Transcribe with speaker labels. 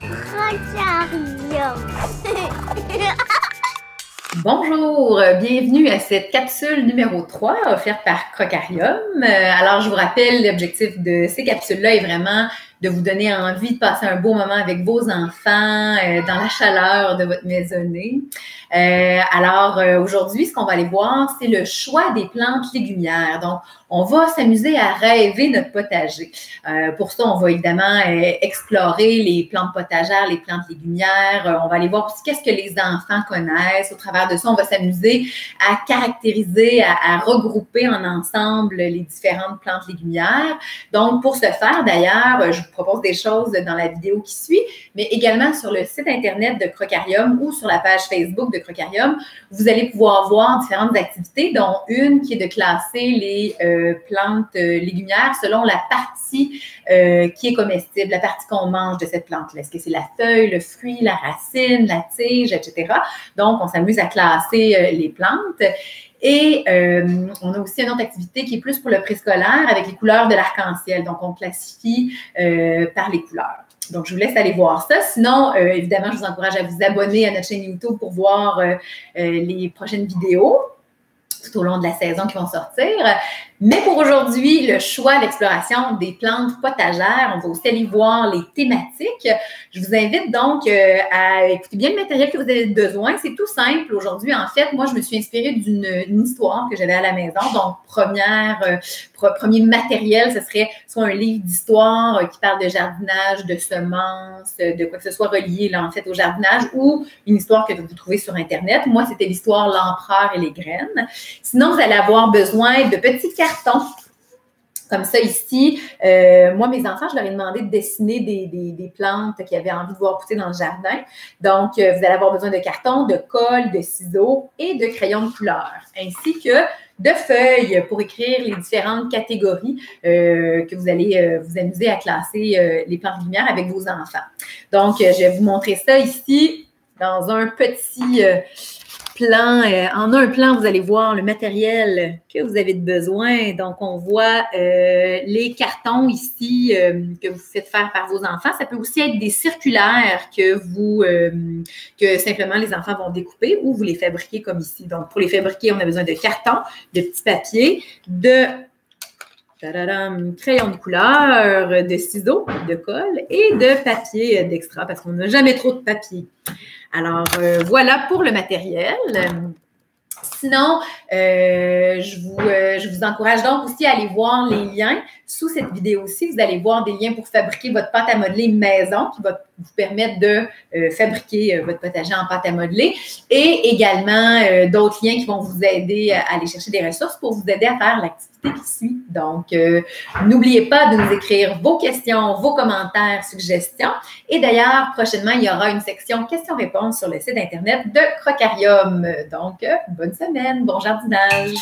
Speaker 1: Crocarium.
Speaker 2: Bonjour, bienvenue à cette capsule numéro 3 offerte par Crocarium. Alors, je vous rappelle, l'objectif de ces capsules-là est vraiment de vous donner envie de passer un beau moment avec vos enfants dans la chaleur de votre maisonnée. Aujourd'hui, ce qu'on va aller voir, c'est le choix des plantes légumières. Donc, on va s'amuser à rêver notre potager. Pour ça, on va évidemment explorer les plantes potagères, les plantes légumières. On va aller voir aussi qu'est-ce que les enfants connaissent. Au travers de ça, on va s'amuser à caractériser, à regrouper en ensemble les différentes plantes légumières. Donc, pour ce faire, d'ailleurs, je vous propose des choses dans la vidéo qui suit, mais également sur le site Internet de Crocarium ou sur la page Facebook de Crocarium, vous allez pouvoir voir différentes activités, dont une qui est de classer les plantes légumières selon la partie qui est comestible, la partie qu'on mange de cette plante-là. Est-ce que c'est la feuille, le fruit, la racine, la tige, etc. Donc, on s'amuse à classer les plantes. Et on a aussi une autre activité qui est plus pour le préscolaire avec les couleurs de l'arc-en-ciel. Donc, on classifie par les couleurs. Donc, je vous laisse aller voir ça. Sinon, évidemment, je vous encourage à vous abonner à notre chaîne YouTube pour voir les prochaines vidéos tout au long de la saison qui vont sortir. Mais pour aujourd'hui, le choix, l'exploration des plantes potagères, on va aussi aller voir les thématiques. Je vous invite donc à écouter bien le matériel que vous avez besoin. C'est tout simple aujourd'hui. En fait, moi, je me suis inspirée d'une histoire que j'avais à la maison. Donc, premier matériel, ce serait soit un livre d'histoire qui parle de jardinage, de semences, de quoi que ce soit relié là, en fait, au jardinage ou une histoire que vous trouvez sur Internet. Moi, c'était l'histoire L'empereur et les graines. Sinon, vous allez avoir besoin de petits cartons comme ça ici. Moi, mes enfants, je leur ai demandé de dessiner des plantes qu'ils avaient envie de voir pousser dans le jardin. Donc, vous allez avoir besoin de carton, de colle, de ciseaux et de crayons de couleur, ainsi que de feuilles pour écrire les différentes catégories que vous allez vous amuser à classer les plantes légumières avec vos enfants. Donc, je vais vous montrer ça ici dans un petit plan. En un plan, vous allez voir le matériel que vous avez de besoin. Donc, on voit les cartons ici que vous faites faire par vos enfants. Ça peut aussi être des circulaires que simplement les enfants vont découper ou vous les fabriquez comme ici. Donc, pour les fabriquer, on a besoin de carton, de petits papiers, de crayons de couleur, de ciseaux, de colle et de papier d'extra parce qu'on n'a jamais trop de papier. Alors, voilà pour le matériel. Sinon, je vous encourage donc aussi à aller voir les liens sous cette vidéo-ci. Vous allez voir des liens pour fabriquer votre pâte à modeler maison qui va vous permettre de fabriquer votre potager en pâte à modeler et également d'autres liens qui vont vous aider à aller chercher des ressources pour vous aider à faire l'activité qui suit. Donc, n'oubliez pas de nous écrire vos questions, vos commentaires, suggestions. Et d'ailleurs, prochainement, il y aura une section questions-réponses sur le site Internet de Crocarium. Donc, bonne semaine, bon jardinage!